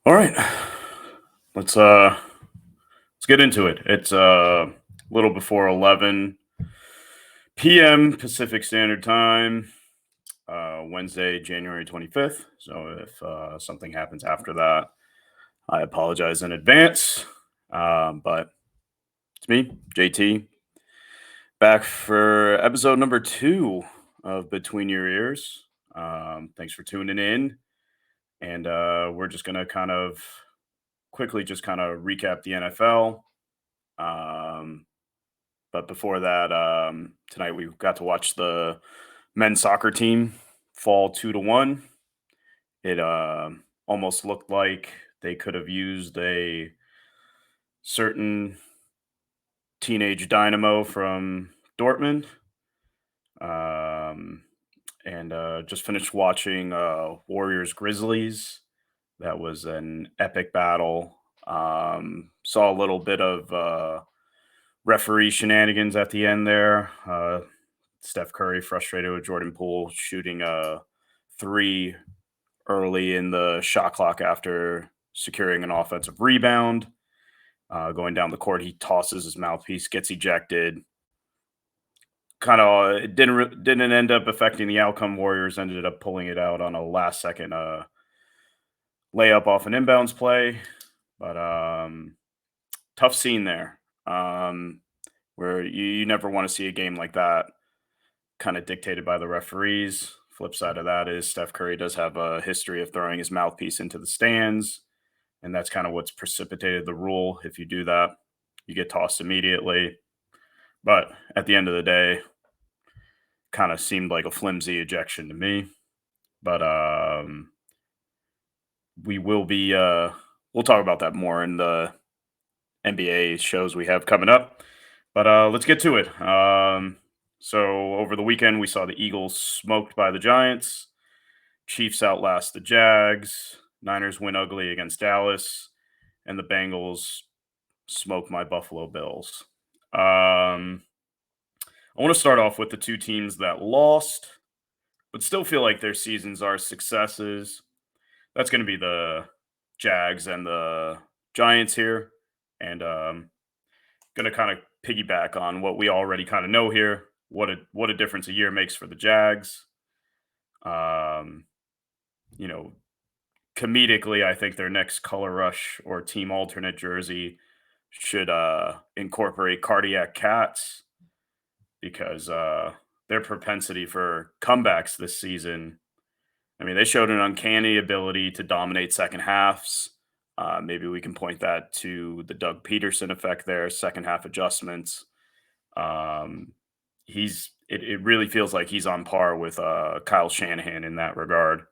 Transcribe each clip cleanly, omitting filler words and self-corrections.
All right. Let's let's get into it. It's a little before 11 p.m. Pacific Standard Time, Wednesday, January 25th. So if something happens after that, I apologize in advance. But it's me, JT, back for episode number 2 of Between Your Ears. Thanks for tuning in. And we're just going to kind of quickly just kind of recap the NFL. Um, But before that, tonight we got to watch the men's soccer team fall 2-1. It almost looked like they could have used a certain teenage dynamo from Dortmund. Um, and just finished watching Warriors Grizzlies. That was an epic battle. Saw a little bit of referee shenanigans at the end there. Steph Curry frustrated with Jordan Poole shooting a three early in the shot clock after securing an offensive rebound. Going down the court, he tosses his mouthpiece, gets ejected. Kind of it didn't end up affecting the outcome. Warriors ended up pulling it out on a last second layup off an inbounds play, but tough scene there. Where you never want to see a game like that kind of dictated by the referees. Flip side of that is Steph Curry does have a history of throwing his mouthpiece into the stands, and that's kind of what's precipitated the rule. If you do that, you get tossed immediately. But at the end of the day, kind of seemed like a flimsy ejection to me. But we will be we'll talk about that more in the NBA shows we have coming up. But let's get to it. So over the weekend, we saw the Eagles smoked by the Giants. Chiefs outlast the Jags. Niners win ugly against Dallas. And the Bengals smoke my Buffalo Bills. I want to start off with the two teams that lost, but still feel like their seasons are successes. That's going to be the Jags and the Giants here. And going to kind of piggyback on what we already kind of know here. What a difference a year makes for the Jags. Um, you know, comedically, I think their next color rush or team alternate jersey should incorporate cardiac cats because their propensity for comebacks this season. I mean, they showed an uncanny ability to dominate second halves. Maybe we can point that to the Doug Peterson effect there, second half adjustments. Um, it really feels like he's on par with Kyle Shanahan in that regard.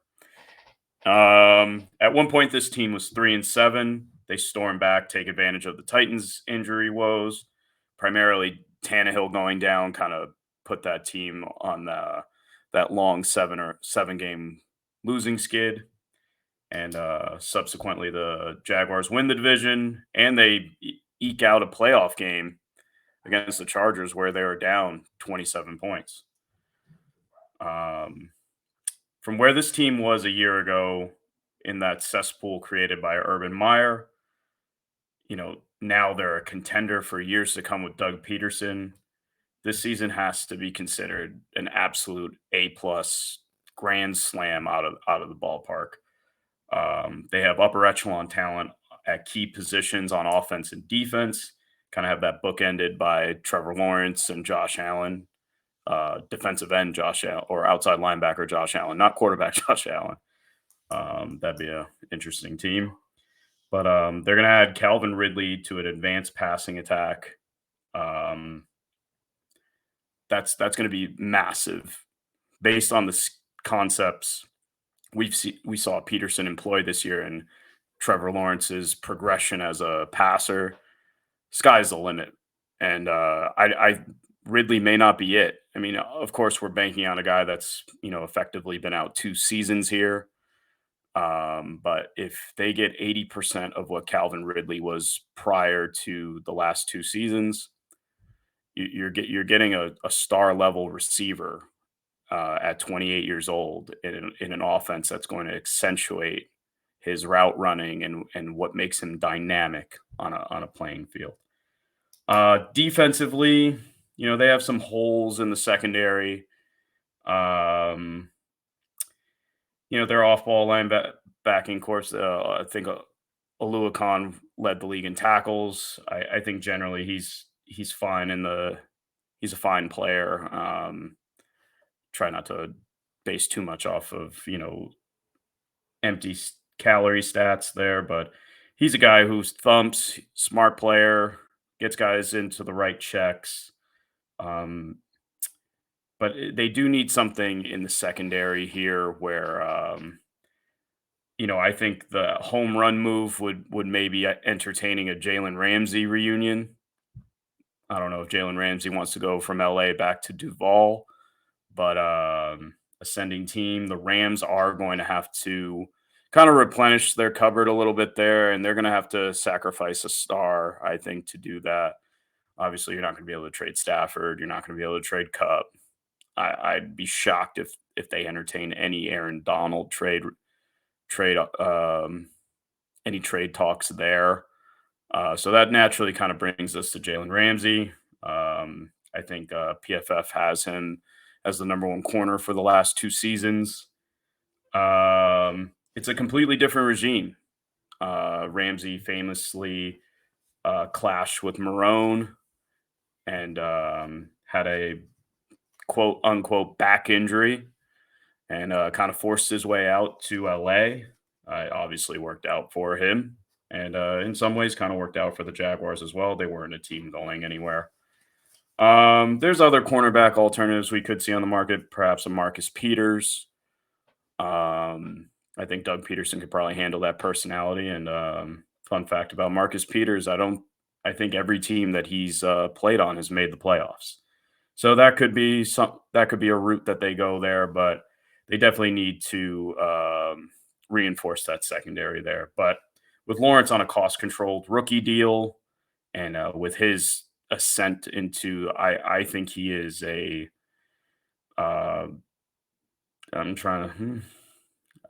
At one point, this team was 3-7. They storm back, take advantage of the Titans' injury woes. Primarily, Tannehill going down kind of put that team on that long 7 game losing skid. And subsequently, the Jaguars win the division, and they eke out a playoff game against the Chargers where they were down 27 points. Um, from where this team was a year ago in that cesspool created by Urban Meyer, now they're a contender for years to come with Doug Peterson. This season has to be considered an absolute A plus grand slam out of the ballpark. They have upper echelon talent at key positions on offense and defense. Kind of have that bookended by Trevor Lawrence and Josh Allen, defensive end Josh Allen, or outside linebacker Josh Allen, not quarterback Josh Allen. That'd be a interesting team. But they're going to add Calvin Ridley to an advanced passing attack. Um, that's going to be massive based on the concepts we saw Peterson employ this year and Trevor Lawrence's progression as a passer. Sky's the limit, and I Ridley may not be it. I mean, of course, we're banking on a guy that's effectively been out 2 seasons here. But if they get 80% of what Calvin Ridley was prior to the last 2 seasons, you're getting a star level receiver at 28 years old in an offense that's going to accentuate his route running, and what makes him dynamic on a playing field. Defensively, they have some holes in the secondary. Um, their off-ball backing course. I think Oluokun led the league in tackles. I think generally he's fine he's a fine player. Try not to base too much off of empty calorie stats there, but he's a guy who's thumps, smart player, gets guys into the right checks. Um, but they do need something in the secondary here where I think the home run move would maybe entertaining a Jalen Ramsey reunion. I don't know if Jalen Ramsey wants to go from LA back to Duval, but ascending team, the Rams are going to have to kind of replenish their cupboard a little bit there, and they're going to have to sacrifice a star, I think, to do that. Obviously, you're not going to be able to trade Stafford. You're not going to be able to trade Cup. I'd be shocked if they entertain any Aaron Donald trade any trade talks there. So that naturally kind of brings us to Jalen Ramsey. I think PFF has him as the number one corner for the last 2 seasons. It's a completely different regime. Ramsey famously clashed with Marone and had a quote unquote back injury and kind of forced his way out to LA. Obviously worked out for him. And in some ways, kind of worked out for the Jaguars as well. They weren't a team going anywhere. There's other cornerback alternatives we could see on the market, perhaps a Marcus Peters. I think Doug Peterson could probably handle that personality. And fun fact about Marcus Peters, I think every team that he's played on has made the playoffs. So that could be a route that they go there, but they definitely need to reinforce that secondary there. But with Lawrence on a cost-controlled rookie deal, and with his ascent into, I think he is a. I'm trying to.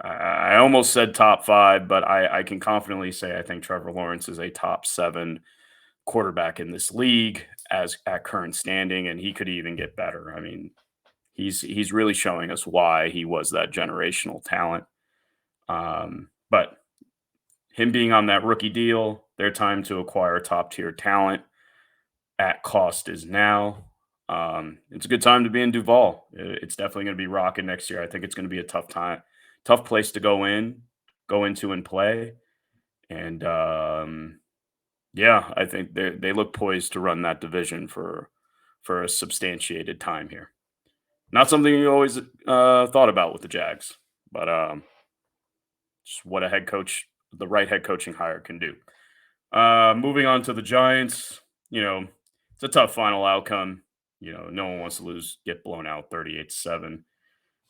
I almost said top five, but I can confidently say I think Trevor Lawrence is a top seven quarterback in this league as at current standing, and he could even get better. I mean, he's really showing us why he was that generational talent. But him being on that rookie deal, their time to acquire top tier talent at cost is now. It's a good time to be in Duval. It's definitely going to be rocking next year. I think it's going to be a tough place to go into and play. And yeah, I think they look poised to run that division for a substantiated time here. Not something you always thought about with the Jags, but just what the right head coaching hire can do. Moving on to the Giants, it's a tough final outcome. No one wants to get blown out 38-7,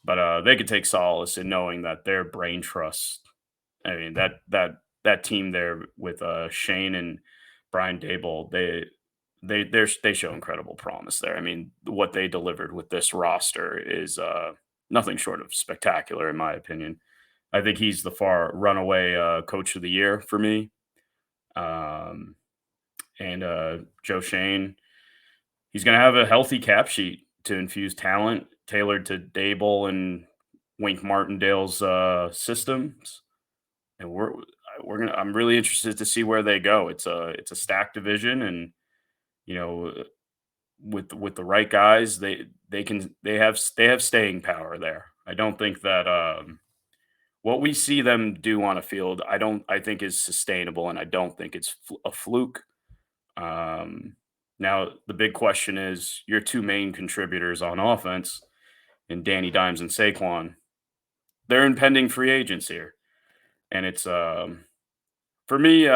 but they could take solace in knowing that their brain trust. I mean that team there with Shane and Brian Dable, they show incredible promise there. I mean, what they delivered with this roster is nothing short of spectacular, in my opinion. I think he's the far runaway coach of the year for me. Um, and Joe Shane, he's going to have a healthy cap sheet to infuse talent tailored to Dable and Wink Martindale's systems. And I'm really interested to see where they go. It's a stacked division, and you know, with the right guys, they have staying power there. I don't think that what we see them do on a field, I think is sustainable, and I don't think it's a fluke. Um, Now the big question is your two main contributors on offense, and Danny Dimes and Saquon. They're impending free agents here, and it's for me.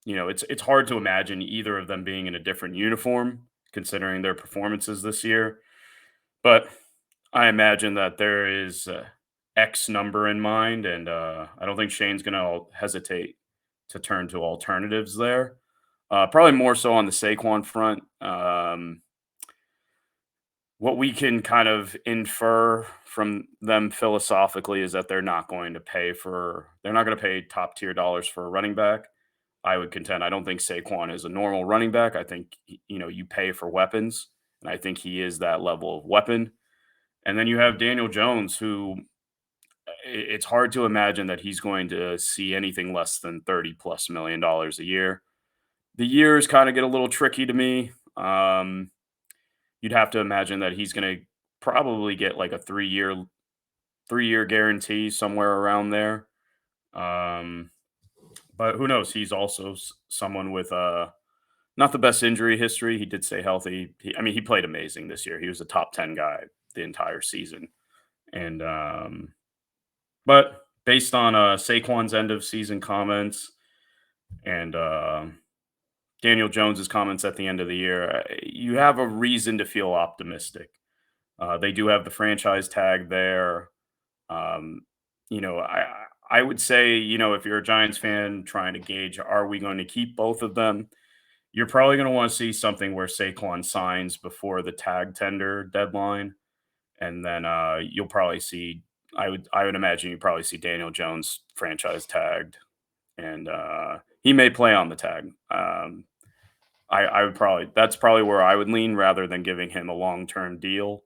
It's hard to imagine either of them being in a different uniform considering their performances this year. But I imagine that there is X number in mind, and I don't think Shane's going to hesitate to turn to alternatives there. Probably more so on the Saquon front. what we can kind of infer from them philosophically is that they're not going to pay top tier dollars for a running back. I would contend I don't think Saquon is a normal running back. I think you pay for weapons, and I think he is that level of weapon. And then you have Daniel Jones, who it's hard to imagine that he's going to see anything less than 30 plus $1 million a year. The years kind of get a little tricky to me. You'd have to imagine that he's going to probably get like a 3-year guarantee somewhere around there. Um, but who knows? He's also someone with not the best injury history. He did stay healthy. I mean, he played amazing this year. He was a top 10 guy the entire season. And but based on Saquon's end of season comments and Daniel Jones's comments at the end of the year, you have a reason to feel optimistic. They do have the franchise tag there. Um, I would say, if you're a Giants fan trying to gauge, are we going to keep both of them? You're probably going to want to see something where Saquon signs before the tag tender deadline, and then you'll probably see. I would imagine you probably see Daniel Jones franchise tagged, and he may play on the tag. I would probably that's probably where I would lean rather than giving him a long term deal.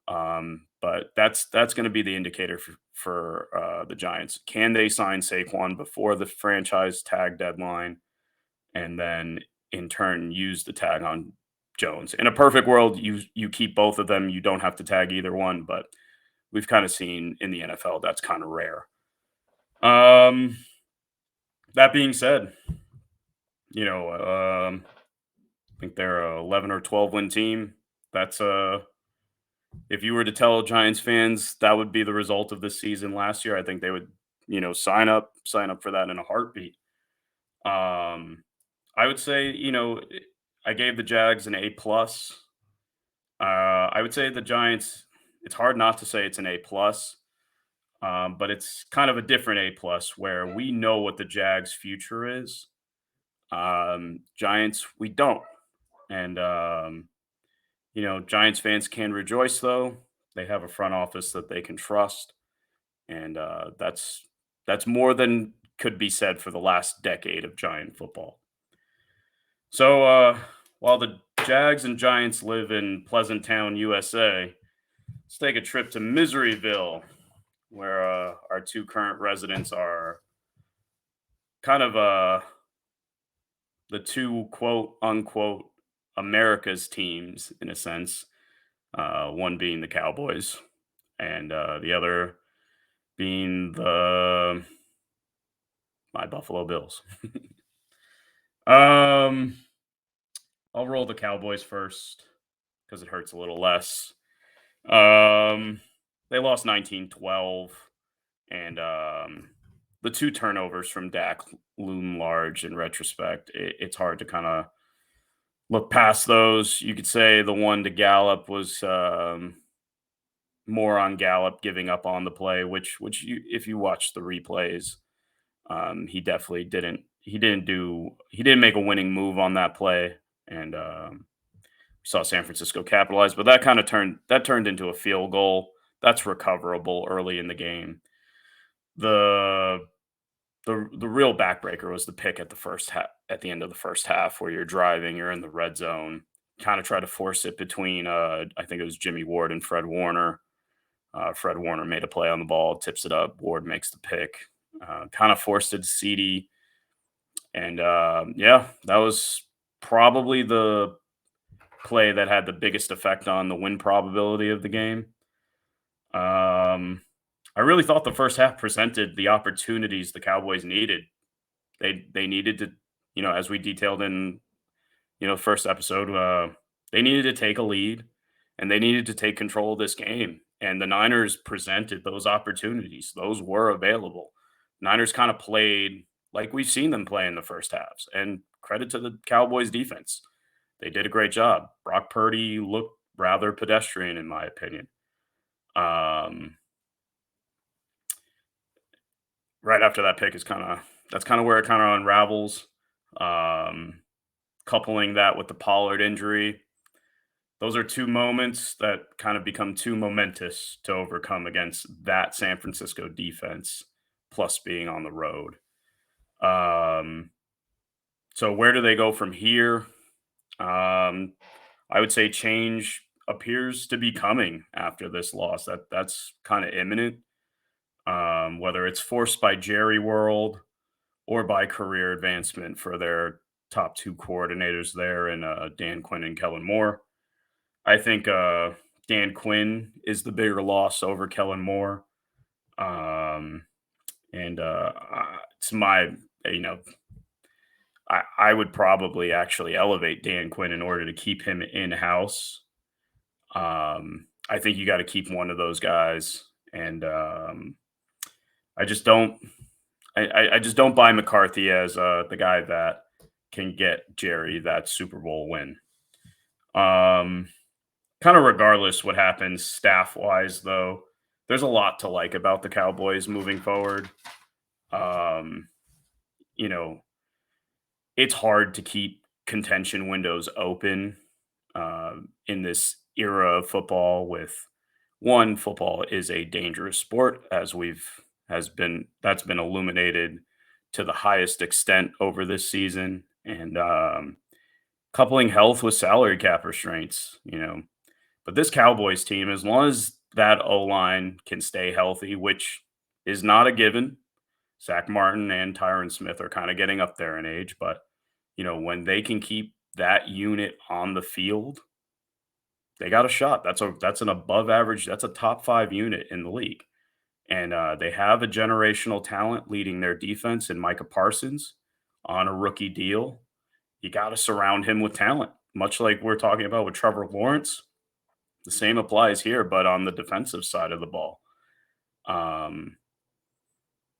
But that's going to be the indicator for the Giants. Can they sign Saquon before the franchise tag deadline, and then in turn use the tag on Jones? In a perfect world, you keep both of them. You don't have to tag either one, but we've kind of seen in the NFL that's kind of rare. Um, that being said, you know, I think they're a 11 or 12 win team. That's if you were to tell Giants fans that would be the result of this season last year, I think they would, sign up for that in a heartbeat. Um, I would say, I gave the Jags an A plus. I would say the Giants. It's hard not to say it's an A plus, but it's kind of a different A plus where we know what the Jags' future is. Giants, we don't, and Giants fans can rejoice though. They have a front office that they can trust, and that's more than could be said for the last decade of Giant football. So while the Jags and Giants live in Pleasant Town, USA, let's take a trip to Miseryville, where our two current residents are kind of the two quote unquote America's teams in a sense. One being the Cowboys, and the other being the my Buffalo Bills. um, I'll roll the Cowboys first because it hurts a little less. Um, they lost 19-12, and the two turnovers from Dak loom large in retrospect. It's hard to kind of look past those. You could say the one to Gallup was more on Gallup giving up on the play, which if you watch the replays, he definitely didn't. He didn't make a winning move on that play, and we saw San Francisco capitalize. But that turned into a field goal. That's recoverable early in the game. The the real backbreaker was the pick at the end of the first half, where you're driving, you're in the red zone, kind of try to force it between I think it was Jimmy Ward and Fred Warner. Fred Warner made a play on the ball, tips it up. Ward makes the pick, kind of forced it to CD, and yeah, that was probably the play that had the biggest effect on the win probability of the game. Um, I really thought the first half presented the opportunities the Cowboys needed. They needed to, as we detailed in first episode, they needed to take a lead and they needed to take control of this game. And the Niners presented those opportunities; those were available. Niners kind of played like we've seen them play in the first halves. And credit to the Cowboys defense; they did a great job. Brock Purdy looked rather pedestrian, in my opinion. Um, right after that pick is that's kind of where it kind of unravels. Um, Coupling that with the Pollard injury, Those are two moments that kind of become too momentous to overcome against that San Francisco defense, plus being on the road. Um, so where do they go from here? Um, I would say change appears to be coming after this loss. That's kind of imminent. Whether it's forced by Jerry World or by career advancement for their top two coordinators there, and Dan Quinn and Kellen Moore. I think Dan Quinn is the bigger loss over Kellen Moore. Um, and it's my, you know, I would probably actually elevate Dan Quinn in order to keep him in house. I think you got to keep one of those guys, and I just don't. I just don't buy McCarthy as the guy that can get Jerry that Super Bowl win. Um, Kind of regardless what happens staff wise, though, there's a lot to like about the Cowboys moving forward. Um, you know, it's hard to keep contention windows open in this era of football. With one, football is a dangerous sport, as we've has been that's been illuminated to the highest extent over this season, and coupling health with salary cap restraints. But this Cowboys team, as long as that O line can stay healthy, which is not a given, Zach Martin and Tyron Smith are kind of getting up there in age, but when they can keep that unit on the field, they got a shot. That's an above average. That's a top five unit in the league, and they have a generational talent leading their defense in Micah Parsons on a rookie deal. You got to surround him with talent, much like we're talking about with Trevor Lawrence. The same applies here, but on the defensive side of the ball. Um,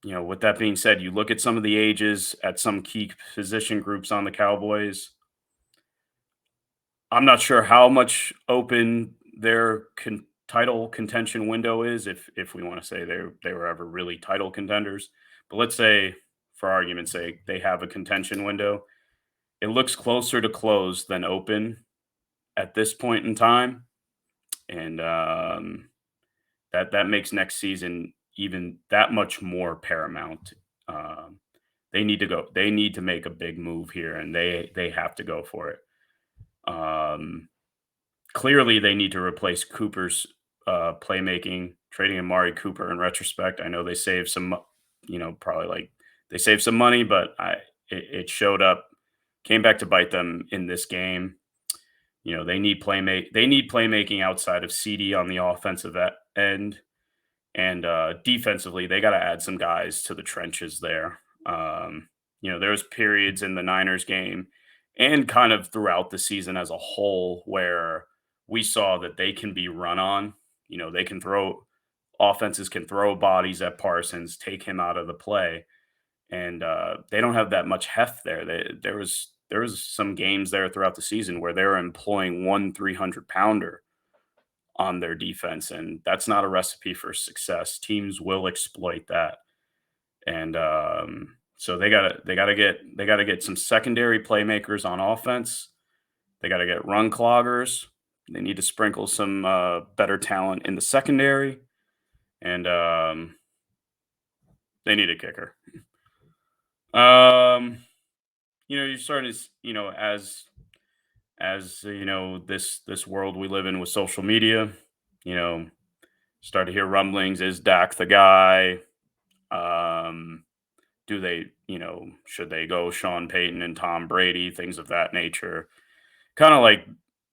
with that being said, you look at some of the ages at some key position groups on the Cowboys. I'm not sure how much open their title contention window is, if we want to say they were ever really title contenders. But let's say, for argument's sake, they have a contention window. It looks closer to close than open at this point in time, and that makes next season even that much more paramount. Um, they need to go. They need to make a big move here, and they have to go for it. Um, Clearly, they need to replace Cooper's playmaking. Trading Amari Cooper in retrospect, I know they saved some, probably like they saved some money, but it showed up, came back to bite them in this game. They need playmaking outside of CD on the offensive end. And defensively, they got to add some guys to the trenches there. There was periods in the Niners game and kind of throughout the season as a whole where we saw that they can be run on. They can throw offenses can throw bodies at Parsons, take him out of the play, and they don't have that much heft there. There was some games there throughout the season where they were employing 300-pounder on their defense, and that's not a recipe for success. Teams will exploit that, and so they gotta get some secondary playmakers on offense. They gotta get run cloggers. They need to sprinkle some better talent in the secondary, and they need a kicker. Um, you're starting to, as this world we live in with social media, you know, start to hear rumblings. Is Dak the guy? Um, do they, should they go Sean Payton and Tom Brady? Things of that nature. Kind of like,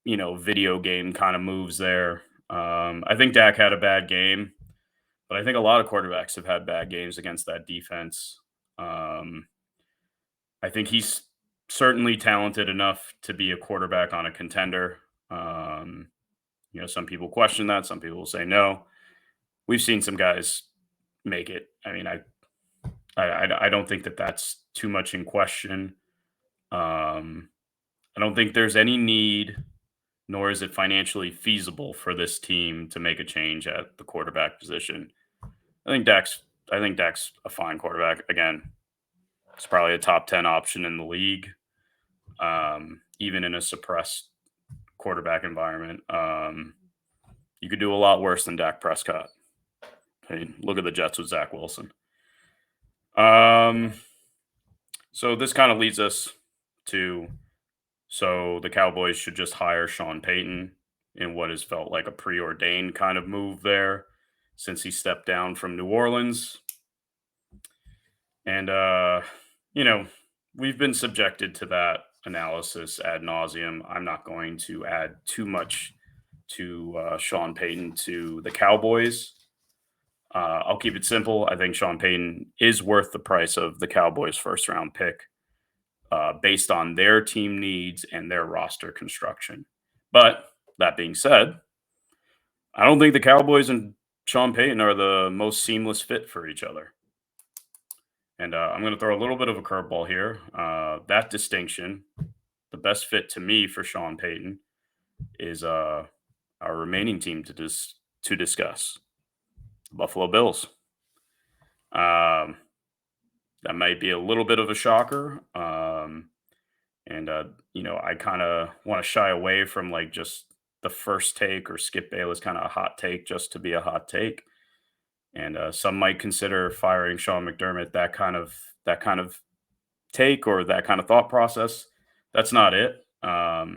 video game kind of moves there. I think Dak had a bad game, but I think a lot of quarterbacks have had bad games against that defense. Um, I think he's certainly talented enough to be a quarterback on a contender. Um, some people question that. Some people will say no. We've seen some guys make it. I mean, I don't think that that's too much in question. Um, I don't think there's any need, nor is it financially feasible for this team to make a change at the quarterback position. I think Dak's I think Dak's a fine quarterback. Again, it's probably a top 10 option in the league, even in a suppressed quarterback environment. You could do a lot worse than Dak Prescott. I mean, look at the Jets with Zach Wilson. Um, so this kind of leads us to the Cowboys should just hire Sean Payton in what has felt like a preordained kind of move there since he stepped down from New Orleans. And you know, we've been subjected to that analysis ad nauseum. I'm not going to add too much to Sean Payton to the Cowboys. I'll keep it simple. I think Sean Payton is worth the price of the Cowboys' first round pick based on their team needs and their roster construction. But that being said, I don't think the Cowboys and Sean Payton are the most seamless fit for each other. And I'm going to throw a little bit of a curveball here. That distinction, the best fit to me for Sean Payton, is our remaining team to discuss, Buffalo Bills. That might be a little bit of a shocker. And I kind of want to shy away from like just the first take or Skip Bayless kind of a hot take just to be a hot take. And some might consider firing Sean McDermott that kind of take or that kind of thought process. That's not it. I'll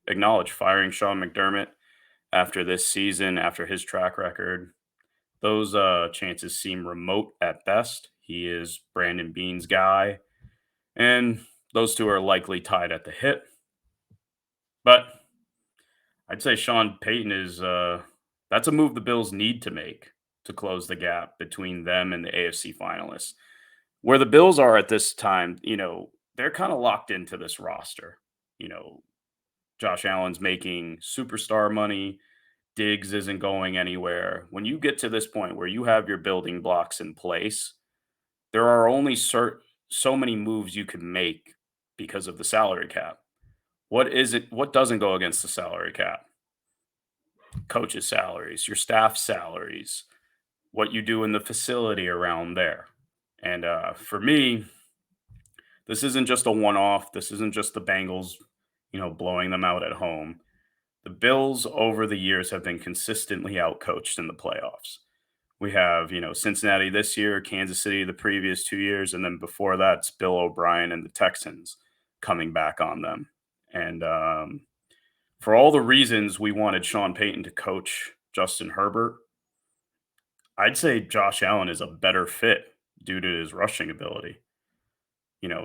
acknowledge firing Sean McDermott after this season, after his track record. Those chances seem remote at best. He is Brandon Beane's guy, and those two are likely tied at the hip. But I'd say Sean Payton is that's a move the Bills need to make to close the gap between them and the AFC finalists. Where the Bills are at this time, they're kind of locked into this roster. You know, Josh Allen's making superstar money. Diggs isn't going anywhere. When you get to this point where you have your building blocks in place, there are only so many moves you can make because of the salary cap. What is it? What doesn't go against the salary cap? Coaches' salaries, your staff salaries, what you do in the facility around there. And for me, this isn't just a one-off. This isn't just the Bengals, blowing them out at home. The Bills over the years have been consistently outcoached in the playoffs. We have, Cincinnati this year, Kansas City the previous 2 years, and then before that, it's Bill O'Brien and the Texans coming back on them. And for all the reasons we wanted Sean Payton to coach Justin Herbert, I'd say Josh Allen is a better fit due to his rushing ability.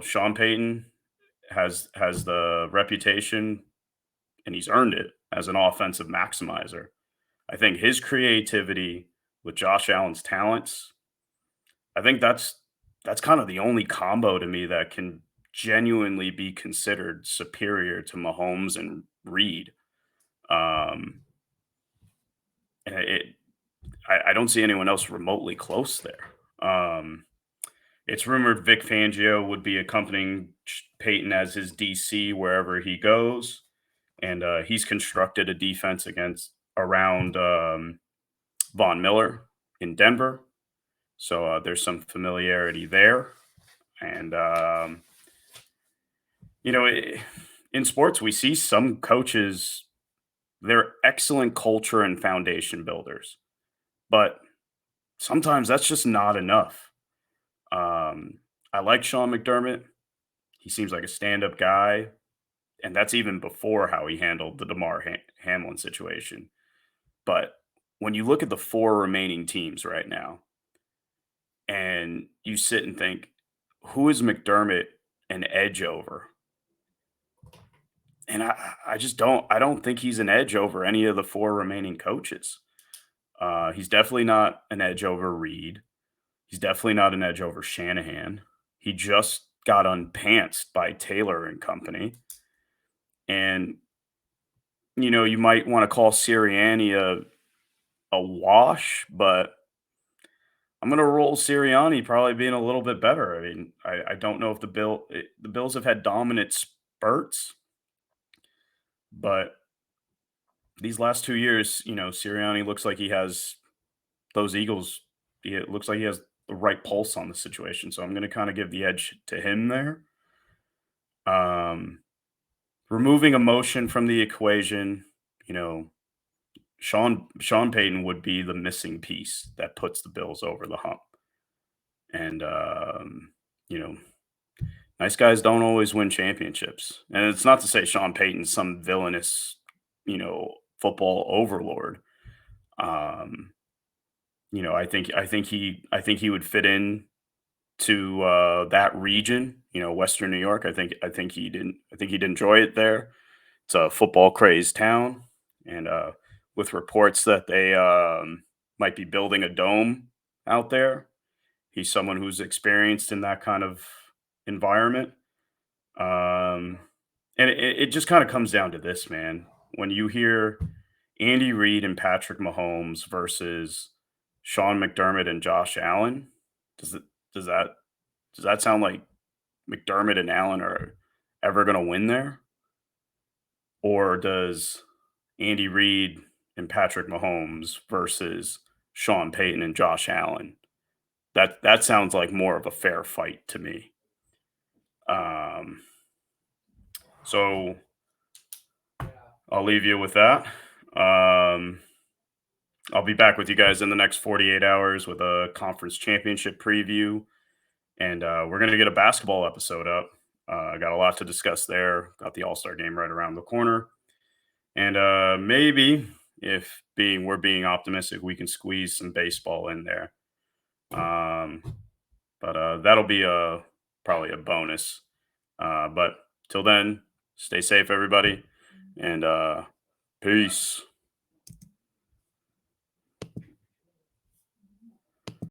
Sean Payton has the reputation, and he's earned it as an offensive maximizer. I think his creativity with Josh Allen's talents, I think that's kind of the only combo to me that can genuinely be considered superior to Mahomes and Reed. Um, and I don't see anyone else remotely close there. It's rumored Vic Fangio would be accompanying Peyton as his DC wherever he goes, and he's constructed a defense around Von Miller in Denver, so there's some familiarity there. And in sports, we see some coaches; they're excellent culture and foundation builders, but sometimes that's just not enough. I like Sean McDermott. He seems like a stand-up guy, and that's even before how he handled the Hamlin situation. But when you look at the four remaining teams right now, and you sit and think, who is McDermott an edge over? And I just don't. I don't think he's an edge over any of the four remaining coaches. He's definitely not an edge over Reed. He's definitely not an edge over Shanahan. He just got unpantsed by Taylor and company. And, you might want to call Sirianni a wash, but I'm going to roll Sirianni probably being a little bit better. I mean, I don't know if the Bills have had dominant spurts, but these last 2 years, Sirianni looks like he has those Eagles. It looks like he has the right pulse on the situation. So I'm going to kind of give the edge to him there. removing emotion from the equation, you know, Sean Payton would be the missing piece that puts the Bills over the hump. And you know, nice guys don't always win championships. And it's not to say Sean Payton's some villainous, football overlord. Um, I think he would fit in to that region, Western New York. I think he'd enjoy it there. It's a football crazed town, and with reports that they might be building a dome out there, he's someone who's experienced in that kind of environment. Um, and it just kind of comes down to this, man. When you hear Andy Reid and Patrick Mahomes versus Sean McDermott and Josh Allen, does it does that does that sound like McDermott and Allen are ever going to win there? Or does Andy Reid and Patrick Mahomes versus Sean Payton and Josh Allen? That sounds like more of a fair fight to me. Um, so I'll leave you with that. Um, I'll be back with you guys in the next 48 hours with a conference championship preview, and we're gonna get a basketball episode up. I got a lot to discuss there. Got the All Star game right around the corner. And maybe if we're being optimistic, we can squeeze some baseball in there. Um, but that'll be probably a bonus. But till then, stay safe, everybody, and peace.